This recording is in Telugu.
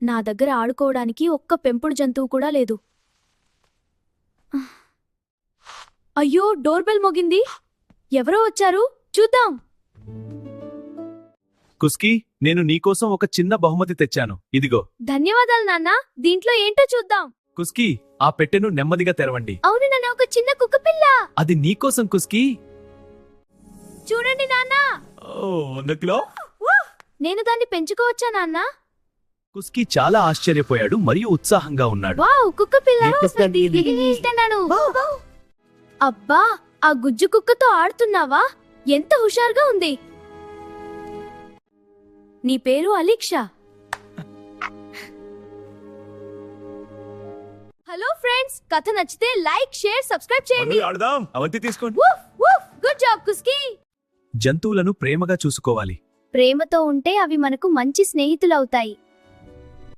నా దగ్గర ఆడుకోవడానికి ఒక్క పెంపుడు జంతువు కూడా లేదు. అయ్యో, డోర్ బెల్ మోగింది. ఎవరో వచ్చారు, చూద్దాం. కుస్కీ, నేను నీకోసం ఒక చిన్న బహుమతి తెచ్చాను, ఇదిగో. ధన్యవాదాలు నాన్నా. దీంట్లో ఏంటో చూద్దాం. కుస్కీ, ఆ పెట్టెను నెమ్మదిగా తెరవండి. అవును నాన్న, ఒక చిన్న కుక్క పిల్ల. అది నీకోసం కుస్కీ. చూడండి నాన్నా. ఓ, 100 కిలో. నేను దాన్ని పెంచుకోవచ్చా నాన్నా? కుస్కీ చాలా ఆశ్చర్యపోయాడు మరియు ఉత్సాహంగా ఉన్నాడు. వావ్, కుక్క పిల్ల. ఇస్తున్నాను. అబ్బా, ఆ గుజ్జు కుక్కతో ఆడుతున్నావా? ఎంత హుషారుగా ఉంది. నీ పేరు అలీక్షా. హలో ఫ్రెండ్స్, కథ నచ్చితే లైక్, షేర్, సబ్స్క్రైబ్ చేయండి. ఆడదాం. అవంతి తీసుకోండి. గుడ్ జాబ్ కుస్కీ. జంతువులను ప్రేమగా చూసుకోవాలి. ప్రేమతో ఉంటే అవి మనకు మంచి స్నేహితులవుతాయి.